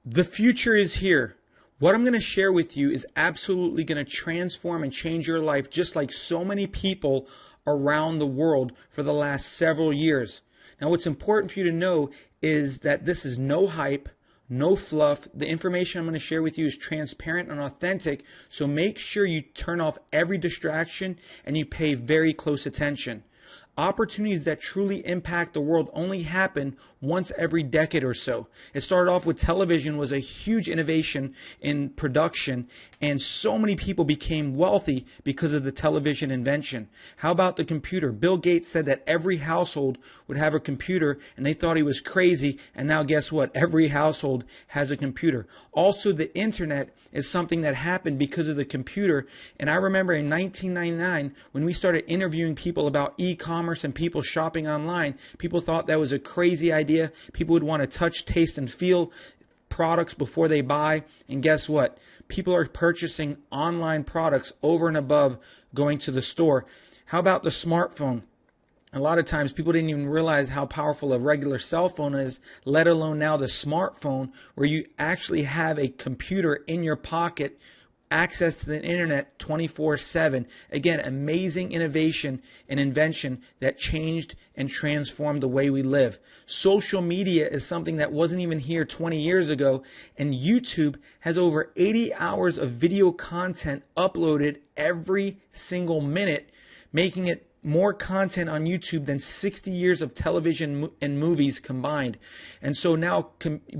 The future is here. What I'm going to share with you is absolutely going to transform and change your life, just like so many people around the world for the last several years. Now, what's important for you to know is that this is no hype, no fluff. The information I'm going to share with you is transparent and authentic, so make sure you turn off every distraction and you pay very close attention. Opportunities that truly impact the world only happen once every decade or so. It started off with television, was a huge innovation in production, and so many people became wealthy because of the television invention. How about the computer? Bill Gates said that every household would have a computer, and they thought he was crazy, and now guess what? Every household has a computer. Also, the internet is something that happened because of the computer, and I remember in 1999 when we started interviewing people about e-commerce and people shopping online, people thought that was a crazy idea. People would want to touch, taste, and feel products before they buy. And guess what? People are purchasing online products over and above going to the store. How about the smartphone? A lot of times people didn't even realize how powerful a regular cell phone is, let alone now the smartphone, where you actually have a computer in your pocket, access to the internet 24/7. Again, amazing innovation and invention that changed and transformed the way we live. Social media is something that wasn't even here 20 years ago, and YouTube has over 80 hours of video content uploaded every single minute, making it more content on YouTube than 60 years of television and movies combined. And so now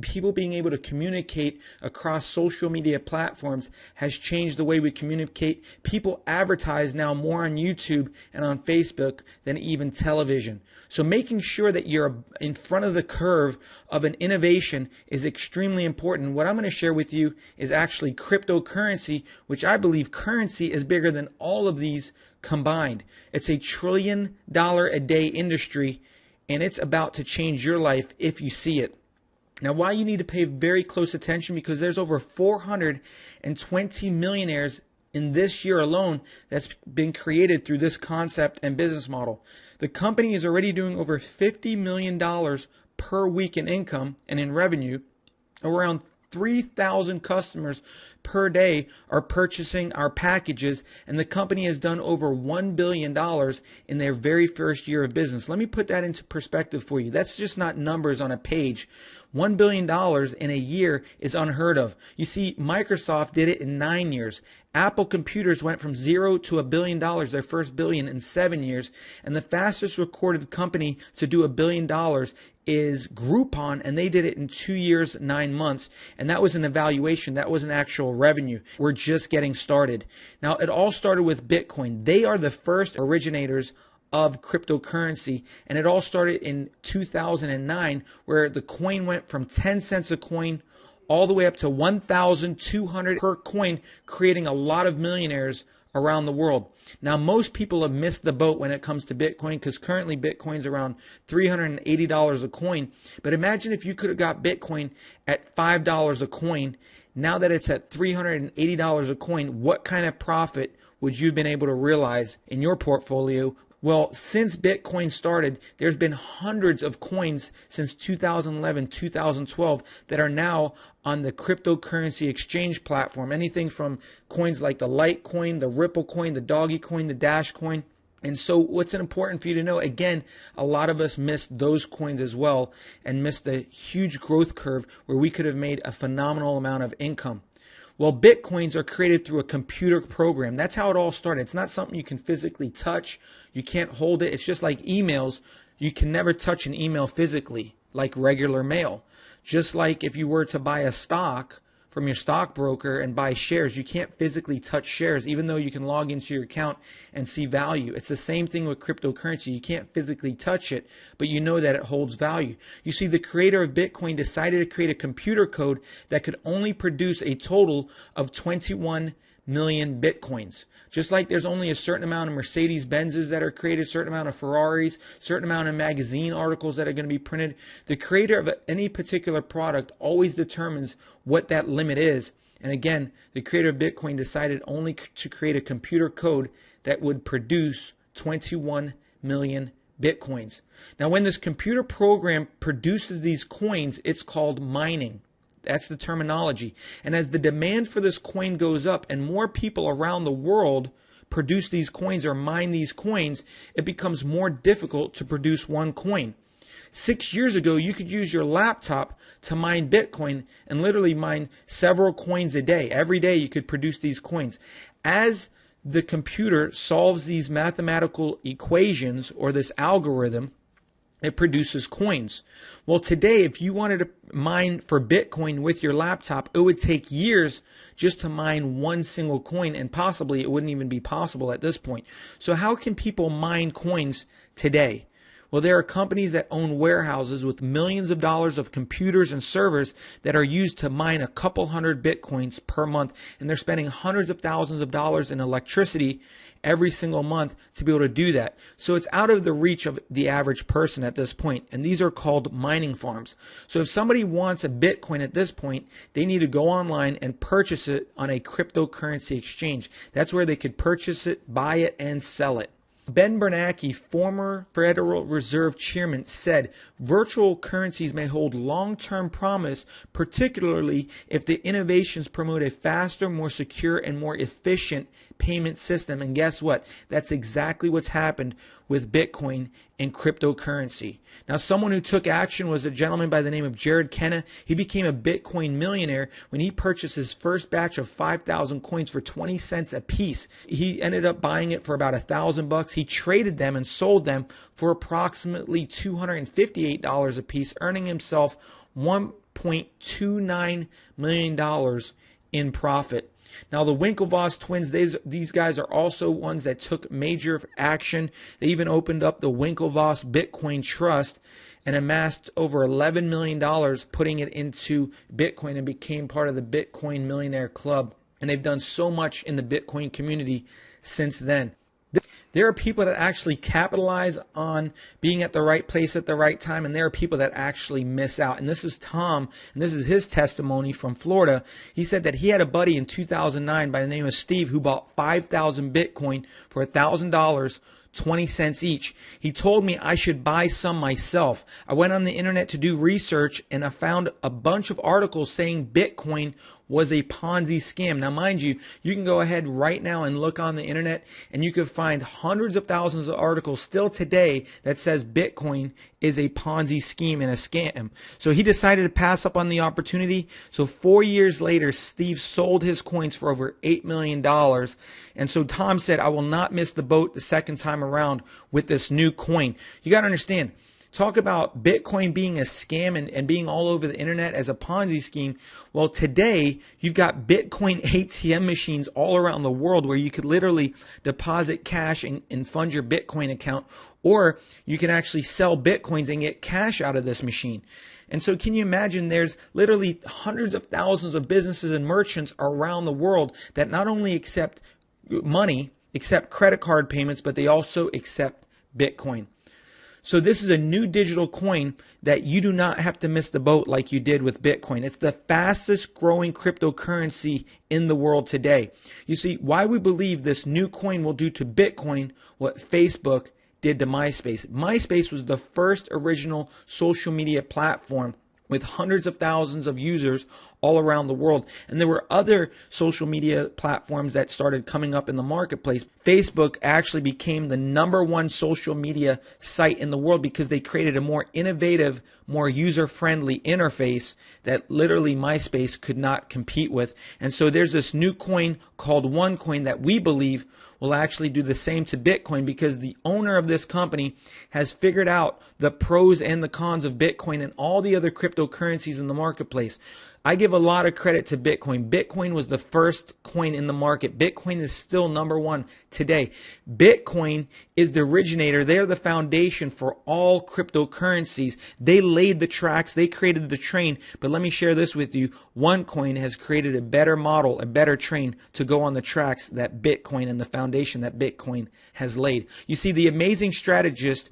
people being able to communicate across social media platforms has changed the way we communicate. People advertise now more on YouTube and on Facebook than even television. So making sure that you're in front of the curve of an innovation is extremely important. What I'm going to share with you is actually cryptocurrency, which I believe currency is bigger than all of these combined. It's $1 trillion a day industry, and it's about to change your life if you see it. Now, why you need to pay very close attention, because there's over 420 millionaires in this year alone that's been created through this concept and business model. The company is already doing over $50 million per week in income and in revenue. Around 3,000 customers per day are purchasing our packages, and the company has done over $1 billion in their very first year of business. Let me put that into perspective for you. That's just not numbers on a page. $1 billion in a year is unheard of. You see, Microsoft did it in 9 years. Apple Computers went from 0 to $1 billion, their first billion, in 7 years. And the fastest recorded company to do $1 billion is Groupon, and they did it in 2 years, 9 months. And that was an evaluation. That was an actual revenue. We're just getting started. Now, it all started with Bitcoin. They are the first originators of cryptocurrency, and it all started in 2009, where the coin went from 10 cents a coin all the way up to 1,200 per coin, creating a lot of millionaires around the world. Now, most people have missed the boat when it comes to Bitcoin, because currently Bitcoin's around $380 a coin. But imagine if you could have got Bitcoin at $5 a coin. Now that it's at $380 a coin, what kind of profit would you have been able to realize in your portfolio? Well, since Bitcoin started, there's been hundreds of coins since 2011, 2012 that are now on the cryptocurrency exchange platform. Anything from coins like the Litecoin, the Ripple coin, the Doggy coin, the Dash coin. And so what's important for you to know, again, a lot of us missed those coins as well and missed the huge growth curve where we could have made a phenomenal amount of income. Well, Bitcoins are created through a computer program. That's how it all started. It's not something you can physically touch. You can't hold it. It's just like emails. You can never touch an email physically like regular mail. Just like if you were to buy a stock from your stockbroker and buy shares, you can't physically touch shares, even though you can log into your account and see value. It's the same thing with cryptocurrency. You can't physically touch it, but you know that it holds value. You see, the creator of Bitcoin decided to create a computer code that could only produce a total of 21 million Bitcoins. Just like there's only a certain amount of Mercedes-Benzes that are created, a certain amount of Ferraris, a certain amount of magazine articles that are going to be printed, the creator of any particular product always determines what that limit is. And again, the creator of Bitcoin decided only to create a computer code that would produce 21 million Bitcoins. Now, when this computer program produces these coins, it's called mining. That's the terminology. And as the demand for this coin goes up and more people around the world produce these coins or mine these coins, it becomes more difficult to produce one coin. 6 years ago, you could use your laptop to mine Bitcoin and literally mine several coins a day. Every day you could produce these coins. As the computer solves these mathematical equations or this algorithm, it produces coins. Well, today, if you wanted to mine for Bitcoin with your laptop, it would take years just to mine one single coin, and possibly it wouldn't even be possible at this point. So how can people mine coins today? Well, there are companies that own warehouses with millions of dollars of computers and servers that are used to mine a couple hundred Bitcoins per month, and they're spending hundreds of thousands of dollars in electricity every single month to be able to do that. So it's out of the reach of the average person at this point, and these are called mining farms. So if somebody wants a Bitcoin at this point, they need to go online and purchase it on a cryptocurrency exchange. That's where they could purchase it, buy it, and sell it. Ben Bernanke, former Federal Reserve Chairman, said virtual currencies may hold long-term promise, particularly if the innovations promote a faster, more secure, and more efficient payment system. And guess what? That's exactly what's happened with Bitcoin and cryptocurrency. Now, someone who took action was a gentleman by the name of Jared Kenna. He became a Bitcoin millionaire when he purchased his first batch of 5,000 coins for 20 cents a piece. He ended up buying it for about $1,000. He traded them and sold them for approximately $258 a piece, earning himself $1.29 million in profit. Now, the Winklevoss twins, these guys are also ones that took major action. They even opened up the Winklevoss Bitcoin Trust and amassed over $11 million, putting it into Bitcoin, and became part of the Bitcoin Millionaire Club. And they've done so much in the Bitcoin community since then. There are people that actually capitalize on being at the right place at the right time, and there are people that actually miss out. And this is Tom, and this is his testimony from Florida. He said that he had a buddy in 2009 by the name of Steve who bought 5,000 Bitcoin for $1,000, 20 cents each. He told me I should buy some myself. I went on the internet to do research, and I found a bunch of articles saying Bitcoin was a Ponzi scam. Now, mind you, you can go ahead right now and look on the internet, and you can find hundreds of thousands of articles still today that says Bitcoin is a Ponzi scheme and a scam. So he decided to pass up on the opportunity. So 4 years later, Steve sold his coins for over $8 million. And so Tom said, I will not miss the boat the second time around with this new coin. You got to understand, talk about Bitcoin being a scam and being all over the internet as a Ponzi scheme. Well, today you've got Bitcoin ATM machines all around the world where you could literally deposit cash and fund your Bitcoin account, or you can actually sell Bitcoins and get cash out of this machine. And so can you imagine, there's literally hundreds of thousands of businesses and merchants around the world that not only accept money, accept credit card payments, but they also accept Bitcoin. So this is a new digital coin that you do not have to miss the boat like you did with Bitcoin. It's the fastest growing cryptocurrency in the world today. You see, why we believe this new coin will do to Bitcoin what Facebook did to MySpace. MySpace was the first original social media platform with hundreds of thousands of users all around the world. And there were other social media platforms that started coming up in the marketplace. Facebook actually became the #1 social media site in the world because they created a more innovative, more user-friendly interface that literally MySpace could not compete with. And so there's this new coin called OneCoin that we believe will actually do the same to Bitcoin, because the owner of this company has figured out the pros and the cons of Bitcoin and all the other cryptocurrencies in the marketplace. I give a lot of credit to Bitcoin. Bitcoin was the first coin in the market. Bitcoin is still #1 today. Bitcoin is the originator. They're the foundation for all cryptocurrencies. They laid the tracks. They created the train. But let me share this with you. OneCoin has created a better model, a better train to go on the tracks that Bitcoin and the foundation that Bitcoin has laid. You see, the amazing strategist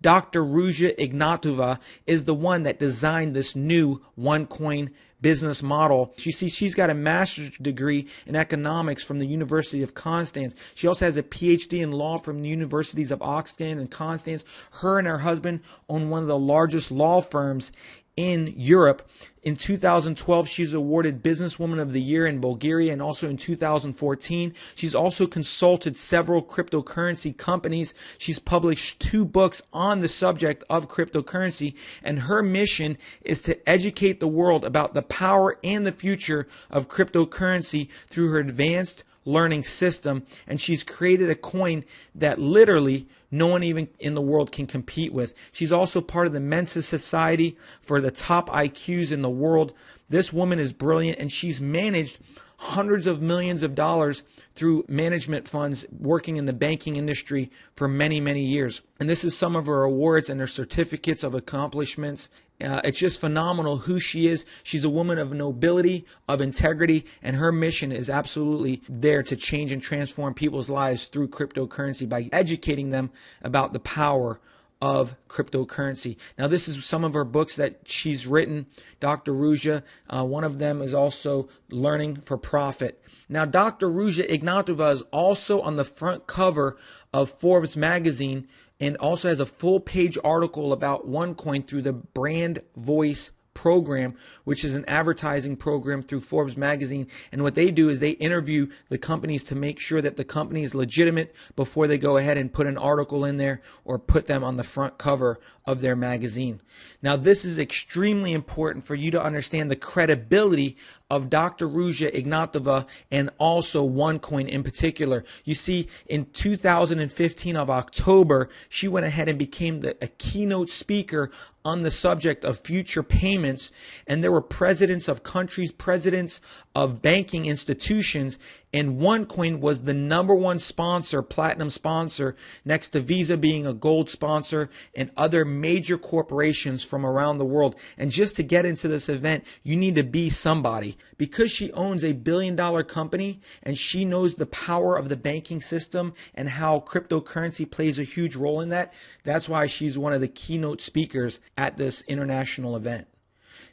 Dr. Ruja Ignatova is the one that designed this new OneCoin business model. You see, she's got a master's degree in economics from the University of Constance. She also has a PhD in law from the universities of Oxford and Constance. Her and her husband own one of the largest law firms in Europe. In 2012, she's awarded Businesswoman of the Year in Bulgaria, and also in 2014. She's also consulted several cryptocurrency companies. She's published 2 books on the subject of cryptocurrency, and her mission is to educate the world about the power and the future of cryptocurrency through her advanced learning system. And she's created a coin that literally no one even in the world can compete with. She's also part of the Mensa Society for the top IQs in the world. This woman is brilliant, and she's managed hundreds of millions of dollars through management funds working in the banking industry for many, many years. And this is some of her awards and her certificates of accomplishments. It's just phenomenal who she is. She's a woman of nobility, of integrity, and her mission is absolutely there to change and transform people's lives through cryptocurrency by educating them about the power of cryptocurrency. Now, this is some of her books that she's written, Dr. Ruja. One of them is also Learning for Profit. Now, Dr. Ruja Ignatova is also on the front cover of Forbes magazine, and also has a full-page article about OneCoin through the Brand Voice program, which is an advertising program through Forbes magazine. And what they do is they interview the companies to make sure that the company is legitimate before they go ahead and put an article in there or put them on the front cover of their magazine. Now, this is extremely important for you to understand the credibility of Dr. Ruja Ignatova and also OneCoin in particular. You see, in 2015 of October, she went ahead and became a keynote speaker on the subject of future payments, and there were presidents of countries, presidents of banking institutions, and OneCoin was the #1 sponsor, platinum sponsor, next to Visa being a gold sponsor and other major corporations from around the world. And just to get into this event, you need to be somebody. Because she owns a billion-dollar company and she knows the power of the banking system and how cryptocurrency plays a huge role in that, that's why she's one of the keynote speakers at this international event.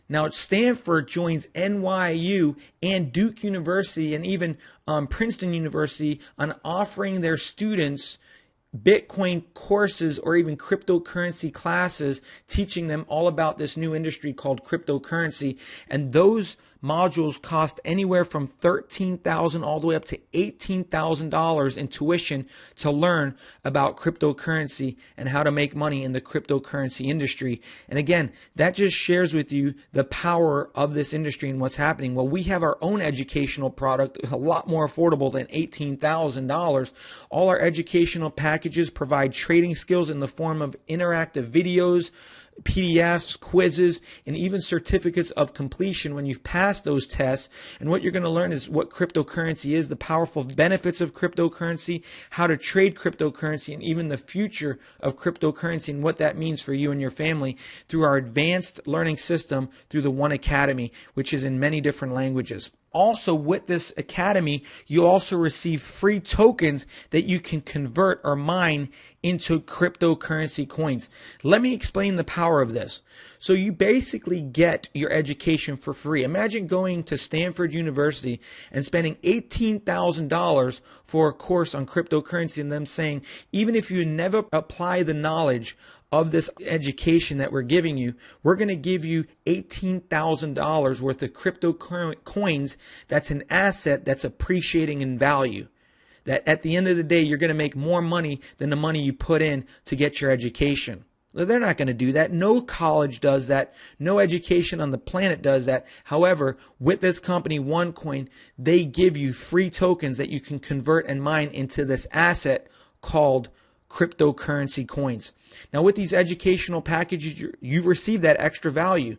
Now, Stanford joins NYU and Duke University and even Princeton University on offering their students Bitcoin courses or even cryptocurrency classes, teaching them all about this new industry called cryptocurrency. And those modules cost anywhere from $13,000 all the way up to $18,000 in tuition to learn about cryptocurrency and how to make money in the cryptocurrency industry. And again, that just shares with you the power of this industry and what's happening. Well, we have our own educational product, a lot more affordable than $18,000. All our educational packages provide trading skills in the form of interactive videos, PDFs, quizzes, and even certificates of completion when you've passed those tests. And what you're going to learn is what cryptocurrency is, the powerful benefits of cryptocurrency, how to trade cryptocurrency, and even the future of cryptocurrency and what that means for you and your family through our advanced learning system through the One Academy, which is in many different languages. Also, with this academy, you also receive free tokens that you can convert or mine into cryptocurrency coins. Let me explain the power of this. So you basically get your education for free. Imagine going to Stanford University and spending $18,000 for a course on cryptocurrency and them saying, even if you never apply the knowledge of this education that we're giving you, we're going to give you $18,000 worth of crypto coins. That's an asset that's appreciating in value. That at the end of the day, you're going to make more money than the money you put in to get your education. They're not going to do that. No college does that. No education on the planet does that. However, with this company, OneCoin, they give you free tokens that you can convert and mine into this asset called cryptocurrency coins. Now, with these educational packages, you receive that extra value.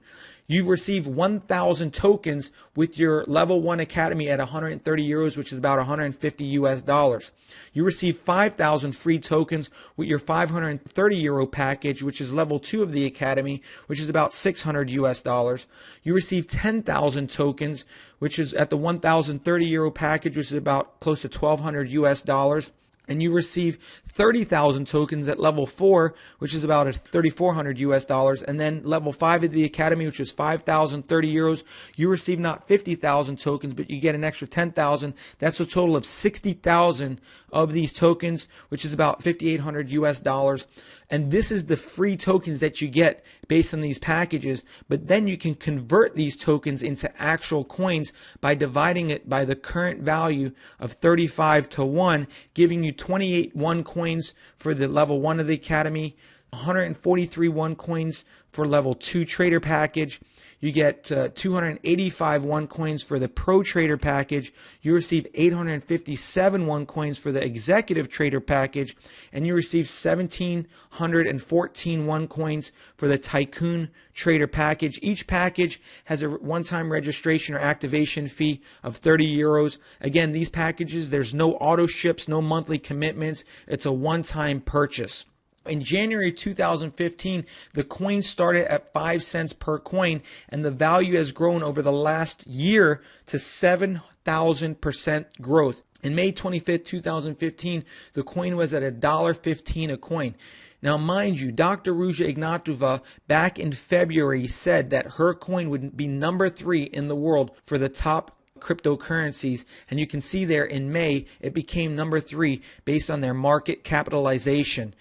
You receive 1,000 tokens with your level 1 academy at 130 euros, which is about 150 US dollars. You receive 5,000 free tokens with your 530 euro package, which is level 2 of the academy, which is about 600 US dollars. You receive 10,000 tokens, which is at the 1,030 euro package, which is about close to 1,200 US dollars. and you receive 30,000 tokens at level 4, which is about $3,400 and then level 5 of the academy, which is 5,030 euros, you receive not 50,000 tokens, but you get an extra 10,000. That's a total of 60,000 of these tokens, which is about $5,800. And this is the free tokens that you get based on these packages. But then you can convert these tokens into actual coins by dividing it by the current value of 35 to 1, giving you 28 one coins for the level 1 of the academy, 143 one coins for level 2 trader package. You get 285 one coins for the pro trader package. You receive 857 one coins for the executive trader package, and you receive 1,714 one coins for the tycoon trader package. Each package has a one-time registration or activation fee of 30 euros. Again, these packages, there's no auto ships, no monthly commitments. It's a one-time purchase. In January 2015, the coin started at 5 cents per coin, and the value has grown over the last year to 7,000% growth. In May 25th, 2015, the coin was at $1.15 a coin. Now, mind you, Dr. Ruja Ignatova back in February said that her coin would be number 3 in the world for the top cryptocurrencies, and you can see there in May it became number 3 based on their market capitalization.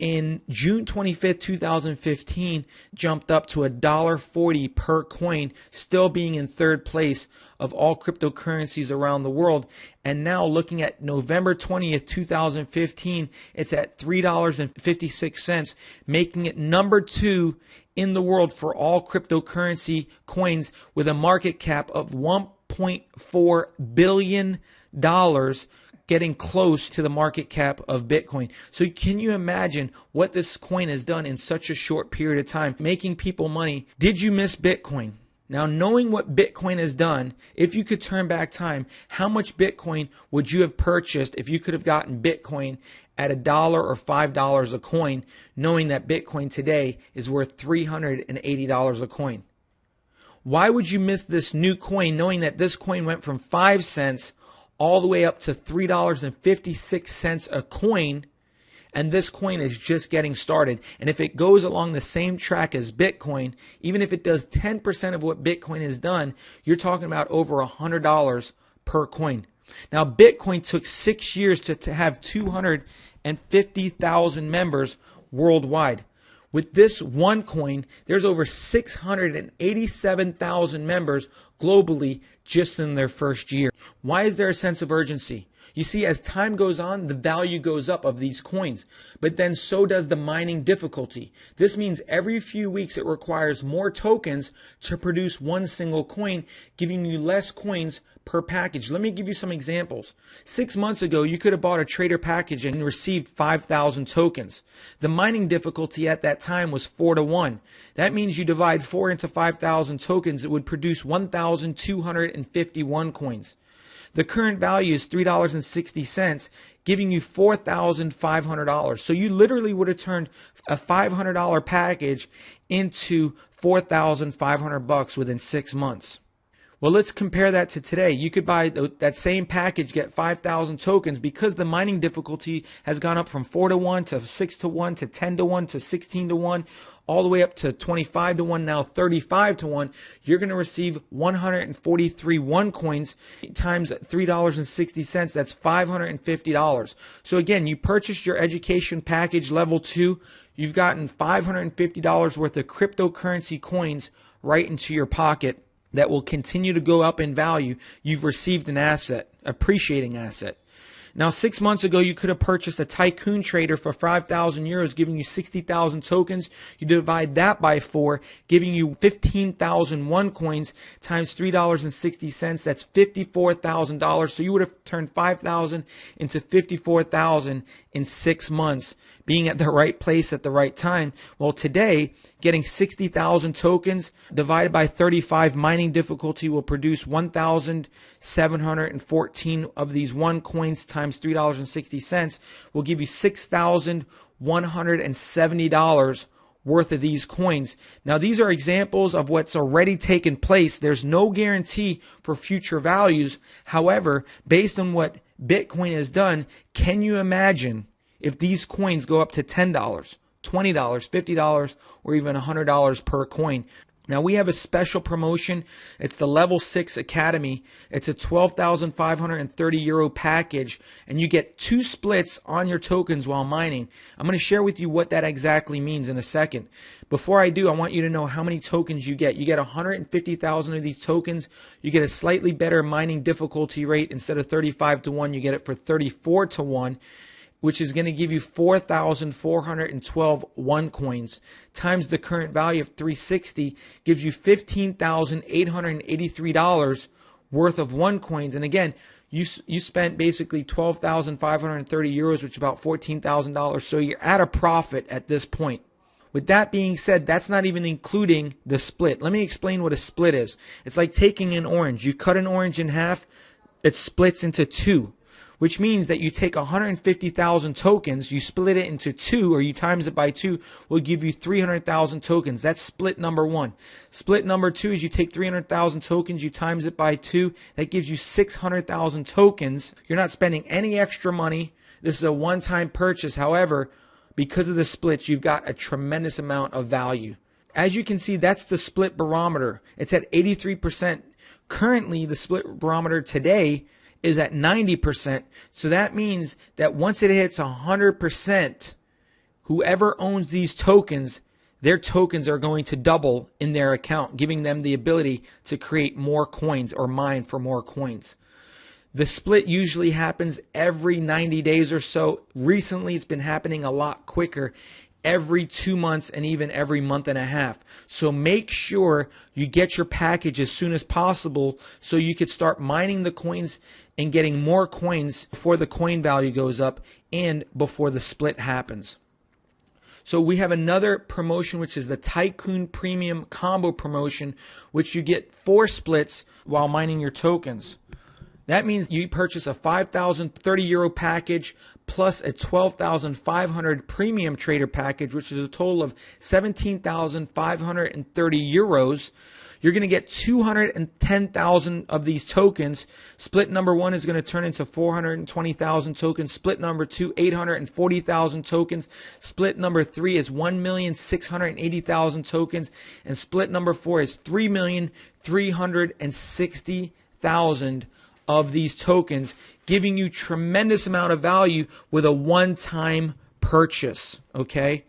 In June 25th, 2015, jumped up to $1.40 per coin, still being in 3rd place of all cryptocurrencies around the world. And now looking at November 20th, 2015, it's at $3.56, making it number 2 in the world for all cryptocurrency coins with a market cap of $1.4 billion, getting close to the market cap of Bitcoin. So can you imagine what this coin has done in such a short period of time, making people money? Did you miss Bitcoin? Now, knowing what Bitcoin has done, if you could turn back time, how much Bitcoin would you have purchased if you could have gotten Bitcoin at $1 or $5 a coin, knowing that Bitcoin today is worth $380 a coin? Why would you miss this new coin, knowing that this coin went from 5 cents all the way up to $3.56 a coin, and this coin is just getting started? And if it goes along the same track as Bitcoin, even if it does 10% of what Bitcoin has done, you're talking about over $100 per coin. Now, Bitcoin took 6 years to have 250,000 members worldwide. With this one coin, there's over 687,000 members globally just in their first year. Why is there a sense of urgency? You see, as time goes on, the value goes up of these coins, but then so does the mining difficulty. This means every few weeks it requires more tokens to produce one single coin, giving you less coins per package. Let me give you some examples. 6 months ago, you could have bought a trader package and received 5,000 tokens. The mining difficulty at that time was 4 to 1. That means you divide 4 into 5,000 tokens, it would produce 1,251 coins. The current value is $3.60, giving you $4,500. So you literally would have turned a $500 package into $4,500 within 6 months. Well, let's compare that to today. You could buy that same package, get 5,000 tokens, because the mining difficulty has gone up from 4 to 1 to 6 to 1 to 10 to 1 to 16 to 1, all the way up to 25 to 1, now 35 to 1. You're going to receive 143 one coins times $3.60. That's $550. So again, you purchased your education package level 2. You've gotten $550 worth of cryptocurrency coins right into your pocket that will continue to go up in value. You've received an asset, appreciating asset. Now, 6 months ago, you could have purchased a tycoon trader for 5,000 euros, giving you 60,000 tokens. You divide that by 4, giving you 15,001 coins times $3.60. That's $54,000. So you would have turned 5,000 into 54,000 in 6 months, being at the right place at the right time. Well, today, getting 60,000 tokens divided by 35 mining difficulty will produce 1,714 of these one coins times $3.60 will give you $6,170 worth of these coins. Now, these are examples of what's already taken place. There's no guarantee for future values. However, based on what Bitcoin has done, can you imagine if these coins go up to $10, $20, $50, or even $100 per coin? Now we have a special promotion. It's the Level 6 Academy. It's a 12,530 euro package, and you get 2 splits on your tokens while mining. I'm going to share with you what that exactly means in a second. Before I do, I want you to know how many tokens you get. You get 150,000 of these tokens. You get a slightly better mining difficulty rate. Instead of 35 to 1, you get it for 34 to 1. Which is going to give you 4,412 one coins times the current value of 360 gives you $15,883 worth of one coins. And again, you spent basically 12,530 euros, which is about $14,000. So you're at a profit at this point. With that being said, that's not even including the split. Let me explain what a split is. It's like taking an orange. You cut an orange in half, it splits into 2. Which means that you take 150,000 tokens, you split it into 2, or you times it by 2, will give you 300,000 tokens. That's split number 1. Split number 2 is you take 300,000 tokens, you times it by 2, that gives you 600,000 tokens. You're not spending any extra money. This is a one-time purchase. However, because of the splits, you've got a tremendous amount of value. As you can see, that's the split barometer. It's at 83%. Currently, the split barometer today is at 90%. So that means that once it hits 100%, whoever owns these tokens, their tokens are going to double in their account, giving them the ability to create more coins or mine for more coins. The split usually happens every 90 days or so. Recently, it's been happening a lot quicker, every 2 months and even every month and a half. So make sure you get your package as soon as possible so you could start mining the coins and getting more coins before the coin value goes up and before the split happens. So we have another promotion, which is the Tycoon Premium Combo promotion, which you get 4 splits while mining your tokens. That means you purchase a 5,030 euro package plus a 12,500 premium trader package, which is a total of 17,530 euros. You're going to get 210,000 of these tokens. Split number 1 is going to turn into 420,000 tokens. Split number 2, 840,000 tokens. Split number 3 is 1,680,000 tokens. And split number 4 is 3,360,000 of these tokens, giving you tremendous amount of value with a one-time purchase, okay?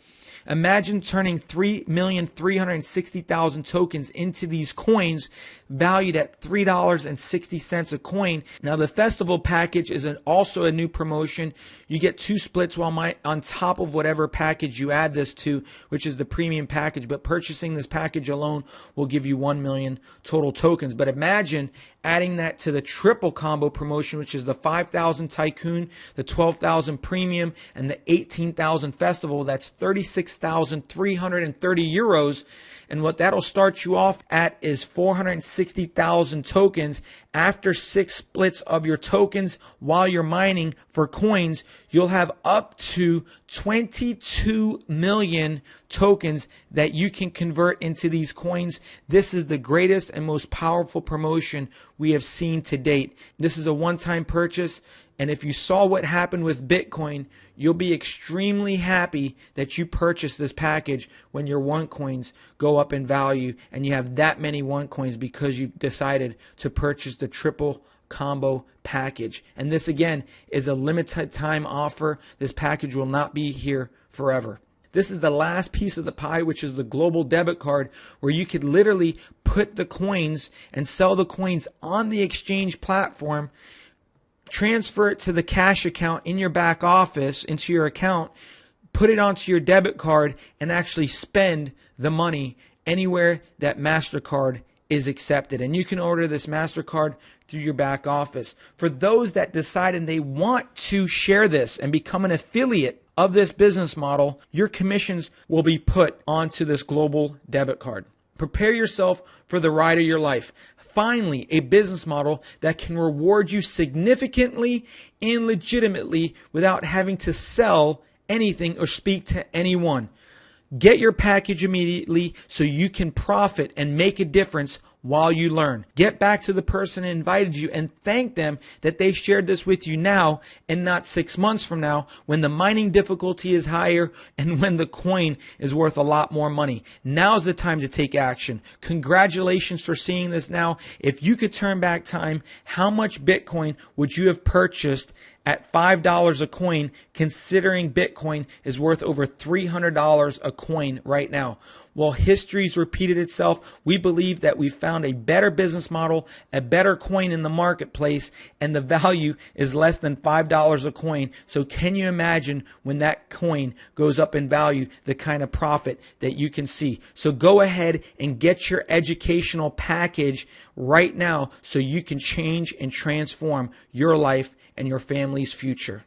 Imagine turning 3,360,000 tokens into these coins valued at $3.60 a coin. Now the festival package is also a new promotion. You get 2 splits on top of whatever package you add this to, which is the premium package. But purchasing this package alone will give you 1 million total tokens. But imagine adding that to the triple combo promotion, which is the 5,000 Tycoon, the 12,000 Premium, and the 18,000 Festival. That's 36,330 euros. And what that'll start you off at is 460,000 tokens. After 6 splits of your tokens while you're mining for coins, you'll have up to 22 million tokens that you can convert into these coins. This is the greatest and most powerful promotion we have seen to date. This is a one-time purchase. And if you saw what happened with Bitcoin, you'll be extremely happy that you purchased this package when your one coins go up in value and you have that many one coins because you decided to purchase the triple combo package. And this again is a limited time offer. This package will not be here forever. This is the last piece of the pie, which is the global debit card, where you could literally put the coins and sell the coins on the exchange platform, transfer it to the cash account in your back office, into your account, put it onto your debit card, and actually spend the money anywhere that MasterCard is accepted. And you can order this MasterCard through your back office. For those that decide and they want to share this and become an affiliate of this business model, your commissions will be put onto this global debit card. Prepare yourself for the ride of your life. Finally, a business model that can reward you significantly and legitimately without having to sell anything or speak to anyone. Get your package immediately so you can profit and make a difference while you learn. Get back to the person who invited you and thank them that they shared this with you now and not 6 months from now when the mining difficulty is higher and when the coin is worth a lot more money. Now's the time to take action. Congratulations for seeing this now. If you could turn back time, how much Bitcoin would you have purchased at $5 a coin, considering Bitcoin is worth over $300 a coin right now? Well, history's repeated itself. We believe that we found a better business model, a better coin in the marketplace, and the value is less than $5 a coin. So can you imagine when that coin goes up in value, the kind of profit that you can see? So go ahead and get your educational package right now so you can change and transform your life and your family's future.